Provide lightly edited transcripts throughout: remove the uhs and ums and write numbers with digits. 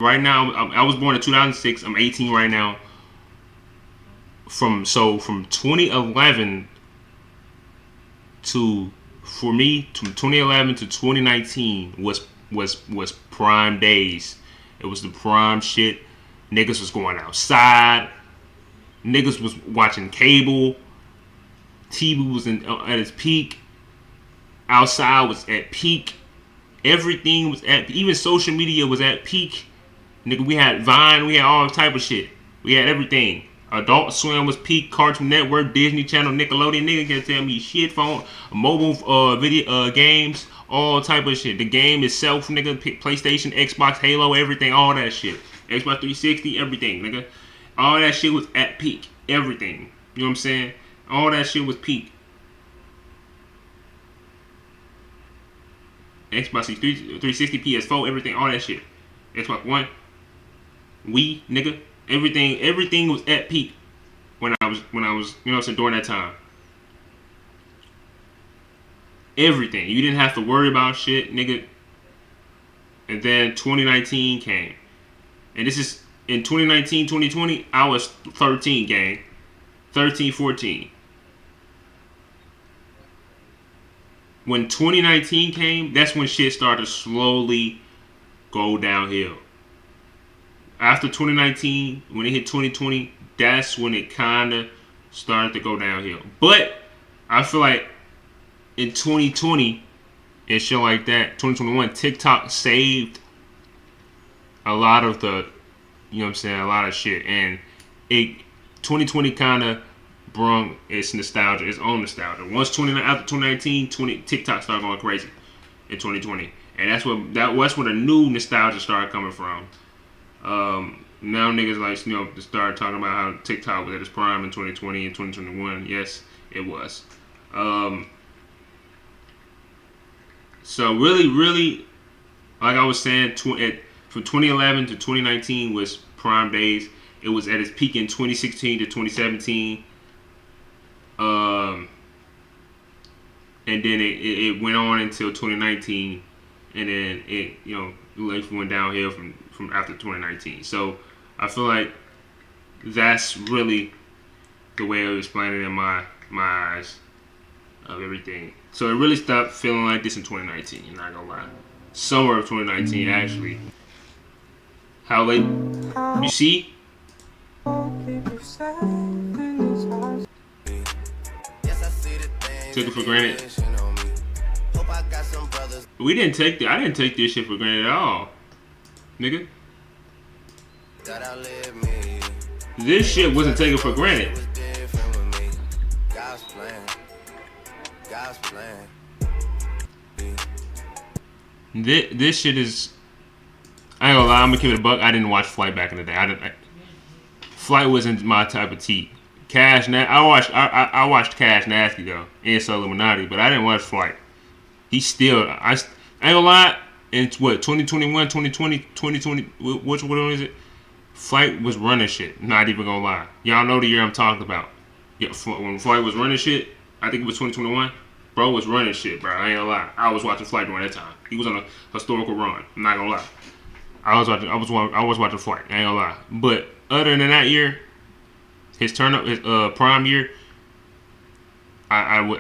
Right now, I was born in 2006. I'm 18 right now. From 2011 to for me from 2011 to 2019 was prime days. It was the prime shit. Niggas was going outside. Niggas was watching cable. TV was at its peak. Outside was at peak. Everything was at, even social media was at peak. Nigga, we had Vine, we had all type of shit. We had everything. Adult Swim was peak, Cartoon Network, Disney Channel, Nickelodeon. Nigga can tell me shit. Phone, mobile video games, all type of shit. The game itself, nigga, PlayStation, Xbox, Halo, everything, all that shit. Xbox 360, everything, nigga. All that shit was at peak. Everything. You know what I'm saying? All that shit was peak. Xbox 360, PS4, everything, all that shit. Xbox One, Wii, nigga, everything was at peak when I was, you know what I'm saying, during that time. Everything. You didn't have to worry about shit, nigga. And then 2019 came. And this is in 2019, 2020, I was 13, gang. 13, 14. When 2019 came, that's when shit started to slowly go downhill. After 2019, when it hit 2020, that's when it kind of started to go downhill. But I feel like in 2020 and shit like that, 2021, TikTok saved a lot of the, you know what I'm saying, a lot of shit. And it 2020 kind of brung its nostalgia, its own nostalgia. After 2019, TikTok started going crazy in 2020. And that's where the new nostalgia started coming from. Now niggas like, you know, start talking about how TikTok was at its prime in 2020 and 2021. Yes, it was. So really, like I was saying, from 2011 to 2019 was prime days. It was at its peak in 2016 to 2017. And then it went on until 2019, and then it, you know, life went downhill from after 2019. So I feel like that's really the way of explaining it in my eyes of everything. So it really stopped feeling like this in 2019. I'm not gonna lie. Summer of 2019, actually. How late? You see? Took it for granted. I didn't take this shit for granted at all, nigga. This shit wasn't taken for granted. This shit is. I ain't gonna lie. I'm gonna keep it a buck. I didn't watch Flight back in the day. Flight wasn't my type of tea. I watched Cash Nasty though and So Illuminati, but I didn't watch Flight. He still. I ain't gonna lie. In what 2021, 2020, 2020, which one is it? Flight was running shit. Not even gonna lie. Y'all know the year I'm talking about. Yeah, when Flight was running shit, I think it was 2021. Bro was running shit, bro. I ain't gonna lie. I was watching Flight during that time. He was on a historical run. I'm not gonna lie. I was watching Flight. I ain't gonna lie. But other than that year, his prime year, I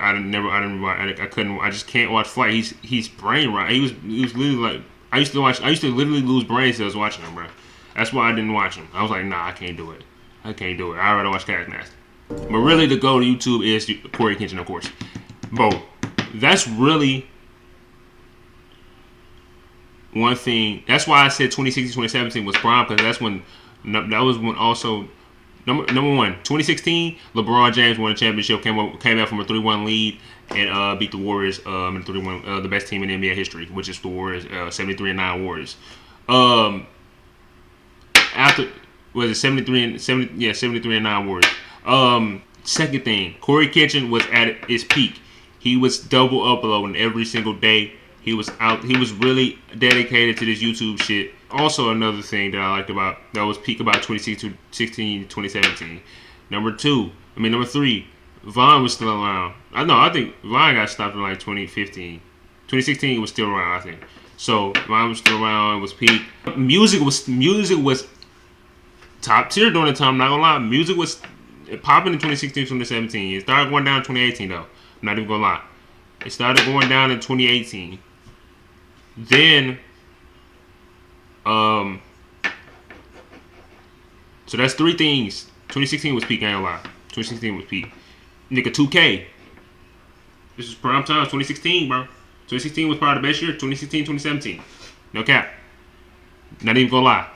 couldn't. I just can't watch Flight. He's brain rot. He was literally like I used to literally lose brain cells watching him, bro. That's why I didn't watch him. I was like, nah, I can't do it. I'd rather watch Cash Nasty. But really, the go to YouTube is Corey Kenshin, of course. Bro, that's really one thing. That's why I said 2016, 2017 was prime, because that was when also number one, 2016, LeBron James won a championship, came out from a 3-1 lead and beat the Warriors in 3-1, the best team in NBA history, which is the Warriors, 73-9 Warriors. After was it 73-9 Warriors. Second thing, Corey Kitchen was at his peak. He was double uploading every single day. He was really dedicated to this YouTube shit. Also, another thing that I liked about that was peak about 2016, 2017. Number three, Vine was still around. I think Vine got stopped in like 2015. 2016 it was still around, I think. So when I was still around, it was peak. Music was top tier during the time. I'm not gonna lie, music was popping in 2016, 2017. It started going down in 2018 though. I'm not even gonna lie. It started going down in 2018. Then, so that's three things. 2016 was peak. I ain't gonna lie. 2016 was peak. Nigga, 2K. This is prime time. 2016, bro. 2016 was probably the best year. 2016, 2017. No cap. Not even gonna lie.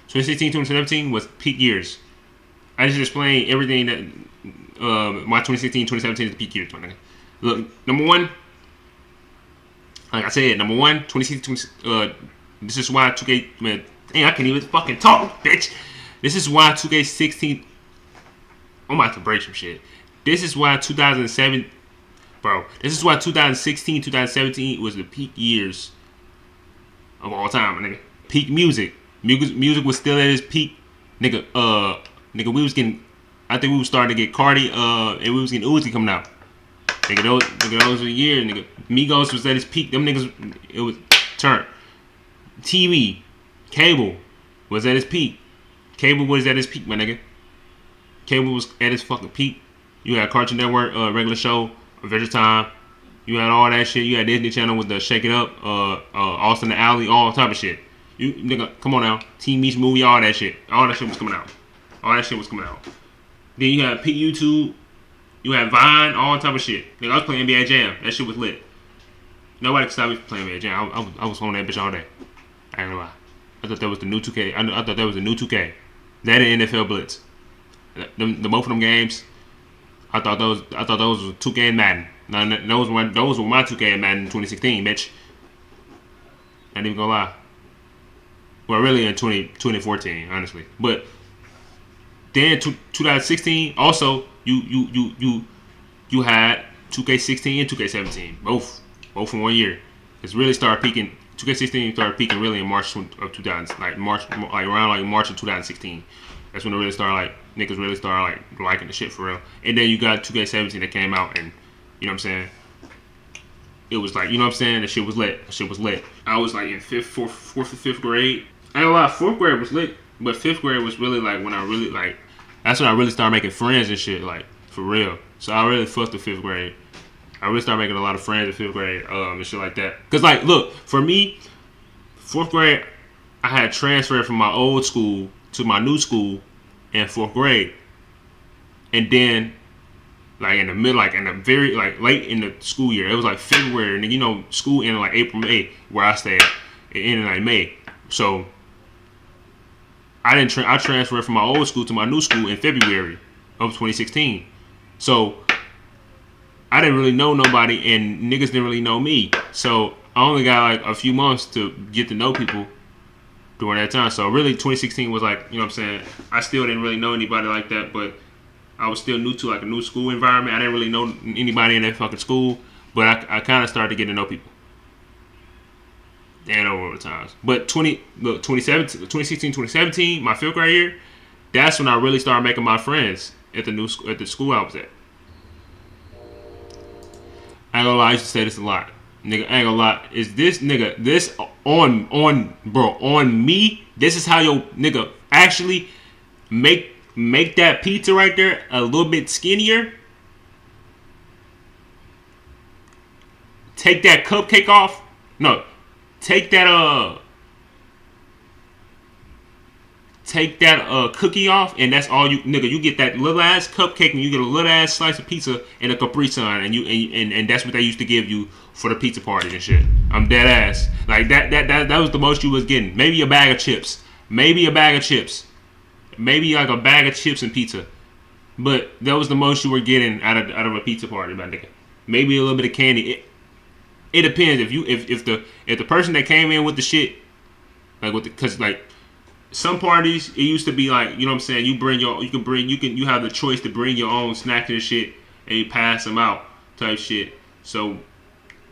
2016, 2017 was peak years. I just explained everything that my 2016, 2017 is the peak years. Look, number one, like I said, number one, 2016, this is why 2K, man, dang, I can't even fucking talk, bitch. This is why 2K16, I'm about to break some shit. This is why 2007, bro, this is why 2016, 2017 was the peak years of all time, nigga. Peak music. Music was still at its peak. Nigga, we was getting, I think we was starting to get Cardi, and we was getting Uzi coming out. Nigga, those were the years, nigga. Migos was at its peak. Them niggas, it was turn. TV, cable was at its peak. Cable was at its peak, my nigga. Cable was at its fucking peak. You had Cartoon Network, regular show, Adventure Time. You had all that shit. You had Disney Channel with the Shake It Up, Austin the Alley, all type of shit. You nigga, come on now. Teen Beach Movie, all that shit. All that shit was coming out. Then you had peak YouTube. You had Vine, all type of shit. Nigga, I was playing NBA Jam. That shit was lit. Nobody could stop me from playing NBA Jam. I was on that bitch all day. I ain't gonna lie. I thought that was the new 2K. I thought that was the new 2K. That and NFL Blitz. The both of them games. I thought those were 2K and Madden. Now, those were my 2K and Madden in 2016, bitch. I ain't even gonna lie. Well, really in 2014, honestly. But then 2016, also you had 2K16 and 2K17, both in 1 year. It's really started peaking. 2K16 started peaking really in March of 2000, around March of 2016. That's when it really started, like, niggas really started, like, liking the shit for real. And then you got 2K17 that came out, and, you know what I'm saying? It was like, you know what I'm saying? The shit was lit. I was, like, in fourth or fifth grade. I ain't gonna lie, fourth grade was lit, but fifth grade was really, like, when I really, like, that's when I really started making friends and shit, like, for real. So I really fucked with fifth grade. I really started making a lot of friends in fifth grade, and shit like that. Cause, like, look, for me, fourth grade, I had transferred from my old school to my new school in fourth grade. And then, like, in the middle, like, in the very, like, late in the school year, it was, like, February, and, you know, school ended, like, April, May, where I stayed. It ended, like, May. So I transferred from my old school to my new school in February of 2016. So I didn't really know nobody, and niggas didn't really know me. So I only got like a few months to get to know people during that time. So really 2016 was like, you know what I'm saying, I still didn't really know anybody like that, but I was still new to like a new school environment. I didn't really know anybody in that fucking school, but I kind of started to get to know people. And over the times. But 2016, 2017, my fifth grade year, that's when I really started making my friends at the school I was at. I ain't gonna lie, I used to say this a lot. Nigga, I ain't gonna lie. Is this nigga, this on me, this is how your nigga actually make that pizza right there a little bit skinnier. Take that cupcake off. No. Take that cookie off, and that's all you, nigga. You get that little ass cupcake, and you get a little ass slice of pizza and a Capri Sun, and that's what they used to give you for the pizza party and shit. I'm dead ass. Like that was the most you was getting. Maybe a bag of chips. Maybe like a bag of chips and pizza. But that was the most you were getting out of a pizza party, my nigga. Maybe a little bit of candy. It depends if the person that came in with the shit, like because like some parties, it used to be like, you know what I'm saying, you have the choice to bring your own snack and shit, and you pass them out type shit. So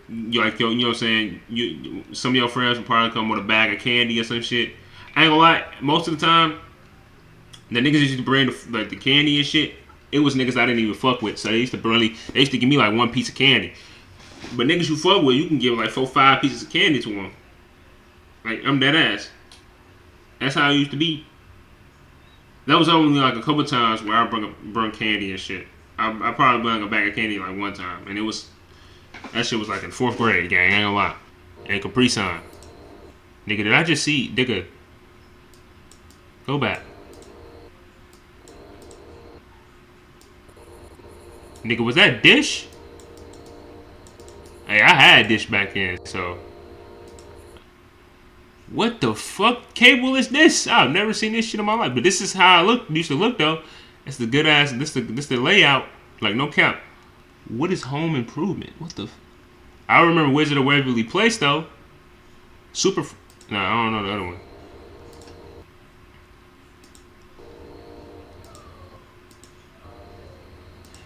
you like, you know what I'm saying, some of your friends will probably come with a bag of candy or some shit. I ain't gonna lie, most of the time the niggas used to bring the candy and shit. It was niggas I didn't even fuck with, so they used to give me like one piece of candy. But niggas you fuck with, you can give like 4-5 pieces of candy to them. Like I'm dead ass. That's how I used to be. That was only like a couple times where I brung candy and shit. I probably brung a bag of candy like one time, and it was that shit was like in fourth grade, gang. I ain't gonna lie. And Capri Sun, nigga. Did I just see, nigga? Go back, nigga. Was that Dish? Hey, I had Dish back then, so. What the fuck cable is this? I've never seen this shit in my life. But this is how I used to look though. It's the good ass. This the layout. Like no cap. What is Home Improvement? What the? I remember Wizard of Waverly Place though. Super. No, I don't know the other one.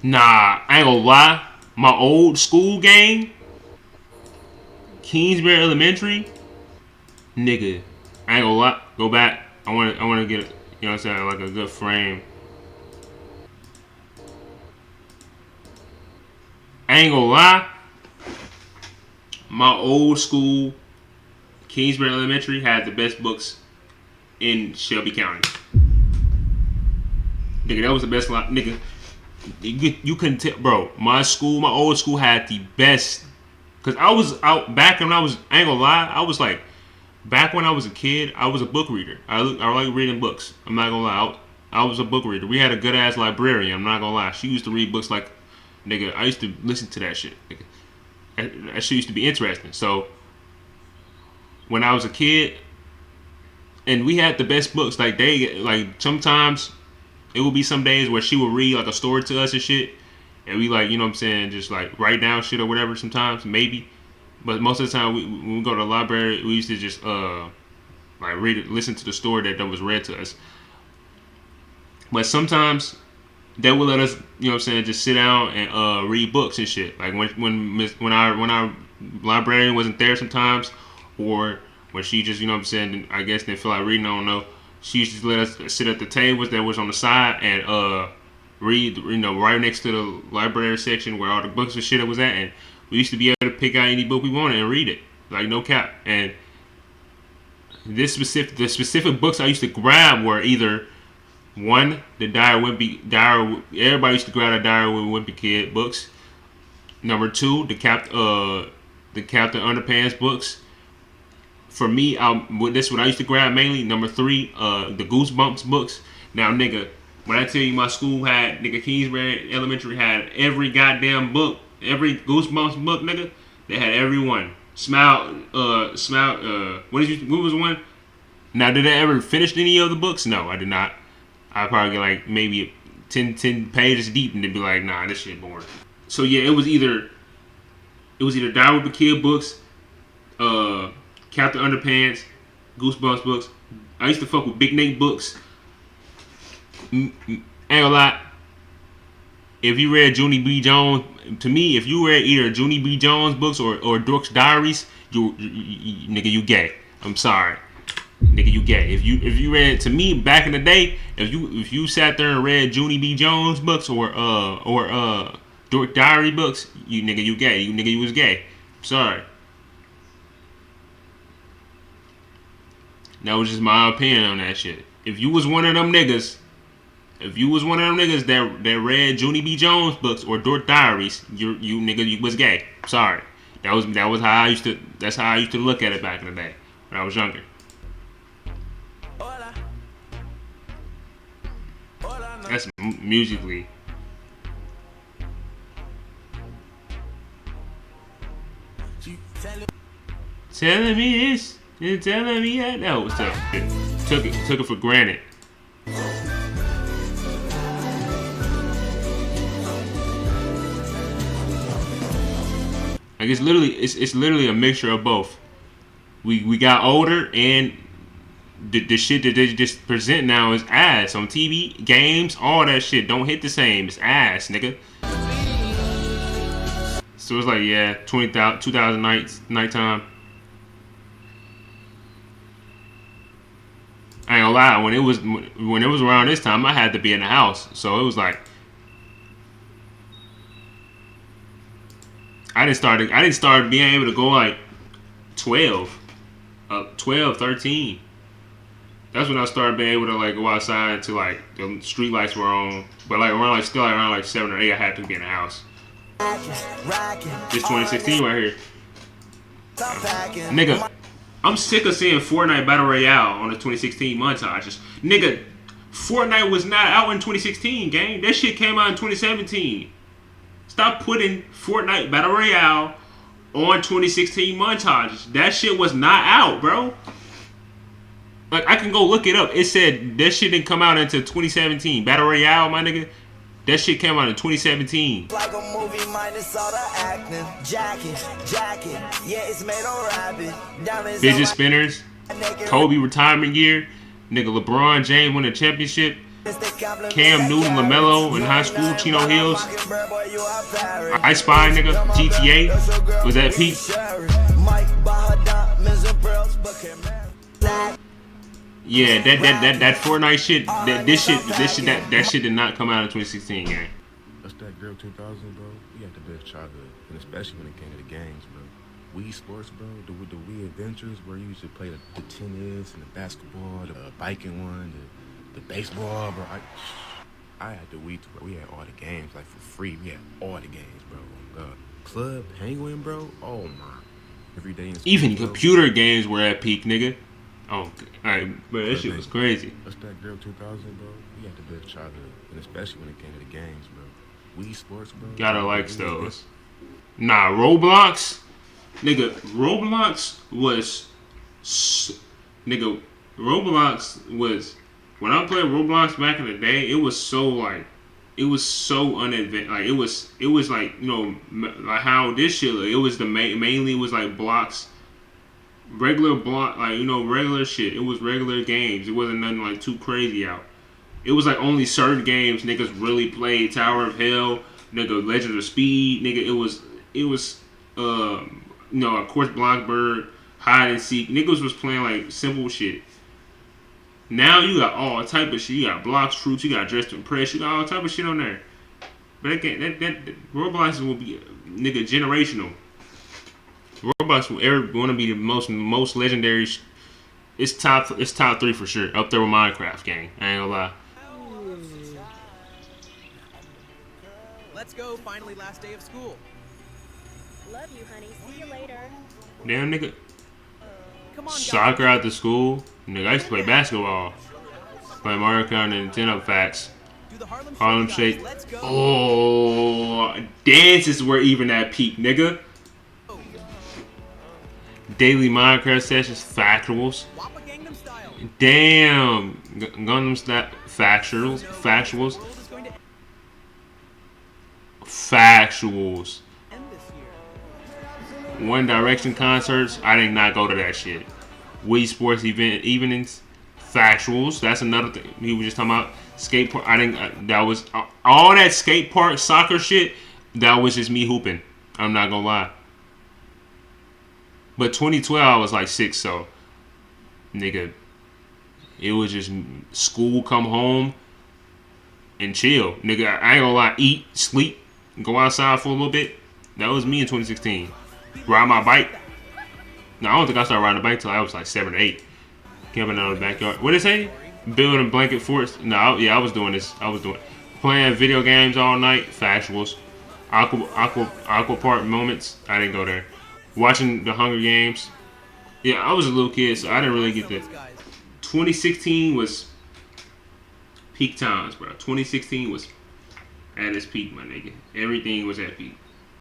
Nah, I ain't gonna lie. My old school gang, Kingsbury Elementary, nigga. I ain't gonna lie. Go back. I wanna get, you know what I'm saying, like a good frame. I ain't gonna lie. My old school Kingsbury Elementary had the best books in Shelby County. Nigga, that was the best line. Nigga, you couldn't tell, bro. My old school had the best. Cause I was out back when I ain't gonna lie, I was like, back when I was a kid, I was a book reader. I like reading books. I'm not gonna lie. I was a book reader. We had a good ass librarian. I'm not gonna lie. She used to read books like, nigga. I used to listen to that shit. Nigga. That shit used to be interesting. So when I was a kid, and we had the best books. Like sometimes it would be some days where she would read like a story to us and shit, and we like, you know what I'm saying, just like write down shit or whatever. Sometimes maybe, but most of the time when we go to the library, we used to just like read it, listen to the story that was read to us. But sometimes they would let us, you know what I'm saying, just sit down and read books and shit. Like when our librarian wasn't there sometimes, or when she just, you know what I'm saying, I guess didn't feel like reading, I don't know. She used to let us sit at the tables that was on the side and read, you know, right next to the library section where all the books and shit was at, and we used to be able to pick out any book we wanted and read it, like no cap. And the specific books I used to grab were either one, the everybody used to grab the Diary of a Wimpy Kid books. Number two, the Captain Underpants books. For me, what I used to grab mainly. Number three, the Goosebumps books. Now, nigga, when I tell you my school had, nigga, Kingsbury Elementary had every goddamn book, every Goosebumps book, nigga. They had every one. What was one? Now, did I ever finish any of the books? No, I did not. I probably get like maybe 10 pages deep and they'd be like, nah, this shit boring. So yeah, it was either Diary of a Kid books, Captain Underpants, Goosebumps books. I used to fuck with Big Nate books. Ain't gonna lie. If you read Junie B. Jones, to me, if you read either Junie B. Jones books or Dork's Diaries, nigga, you gay. I'm sorry, nigga, you gay. If you read, to me back in the day, if you sat there and read Junie B. Jones books or Dork Diary books, you nigga, you gay. You was gay. Sorry. That was just my opinion on that shit. If you was one of them niggas that read Junie B. Jones books or Dork Diaries, you nigga, you was gay. Sorry. That was how I used to. That's how I used to look at it back in the day when I was younger. That's musically. Telling me this and telling me that. That was tough. Took it for granted. Like it's literally a mixture of both. We got older and the shit that they just present now is ass on TV, games, all that shit don't hit the same. It's ass, nigga. So it's like, yeah, 2000 nighttime. I ain't gonna lie, when it was around this time, I had to be in the house, so it was like I didn't start being able to go like 12. 12, 13. That's when I started being able to like go outside until like the street lights were on. But like around like still like, around like 7 or 8, I had to be in the house. This 2016 right here. Nigga, I'm sick of seeing Fortnite Battle Royale on the 2016 montages. Nigga, Fortnite was not out in 2016, gang. That shit came out in 2017. Stop putting Fortnite Battle Royale on 2016 montages. That shit was not out, bro. Like, I can go look it up. It said that shit didn't come out until 2017. Battle Royale, my nigga. That shit came out in 2017. Like a movie minus all the acting. Jacket. Yeah, it's made on rabbit. Fidget spinners. Kobe retirement year. Nigga, LeBron James won the championship. Cam Newton, LaMelo in high school, Chino Hills. I Spy, nigga, GTA. Was that peak? Yeah, that Fortnite shit, that shit did not come out in 2016, gang. That's that girl 2000, bro. We had the best childhood, and especially when it came to the games, bro. Wii Sports, bro. The Wii Adventures, where you used to play the tennis and the basketball, the biking one, the baseball, bro. I had the Wii, bro. We had all the games, like, for free. We had all the games, bro. Club Penguin, bro. Oh my. Every day in school, even bro. computer games were at peak, nigga. Oh, alright, bro, that shit was crazy. That's that girl 2000, bro. We had the best childhood, and especially when it came to the games, bro. Wii Sports, bro. Gotta like those. Nah, Roblox, nigga. Roblox was when I played Roblox back in the day. It was so like, it was so unadvanced. Like it was like, you know, like how this shit. It was mainly was like blocks. Regular block, like, you know, regular shit. It was regular games. It wasn't nothing like too crazy out. It was like only certain games niggas really played. Tower of Hell, nigga, Legend of Speed, nigga. It was you know, of course, Blockbird, Hide and Seek. Niggas was playing like simple shit. Now you got all type of shit. You got Blocks Fruits. You got Dress to Impress. You got all type of shit on there. But that Roblox will be nigga generational. Roblox will ever want to be the most legendary. It's top 3 for sure. Up there with Minecraft, gang. I ain't gonna lie. Let's go. Finally, last day of school. Love you, honey. See you later. Damn, nigga. Come on, guys. Soccer out the school. Nigga, I used to play basketball. Play Mario Kart and Nintendo Facts. Do the Harlem guys. Shake. Let's go. Oh, dances were even at peak, nigga. Daily Minecraft sessions, factuals. Wappa Gangnam Style. Damn, Gundam Style, factuals. World is going to Factuals. end this year. One Direction concerts, I did not go to that shit. Wii Sports event evenings, factuals. That's another thing. We were just talking about skate park. I didn't. That was all that skate park soccer shit. That was just me hooping. I'm not gonna lie. But 2012, I was like 6, so nigga, it was just school, come home, and chill. Nigga, I ain't gonna lie, eat, sleep, go outside for a little bit. That was me in 2016. Ride my bike. No, I don't think I started riding a bike till I was like 7 or 8. Camping out in the backyard. What did it say? Building blanket forts. No, yeah, I was doing this. Playing video games all night. Factuals. Aqua Park moments. I didn't go there. Watching the Hunger Games. Yeah, I was a little kid, so I didn't really get that. 2016 was peak times, bro. 2016 was at its peak, my nigga. Everything was at peak.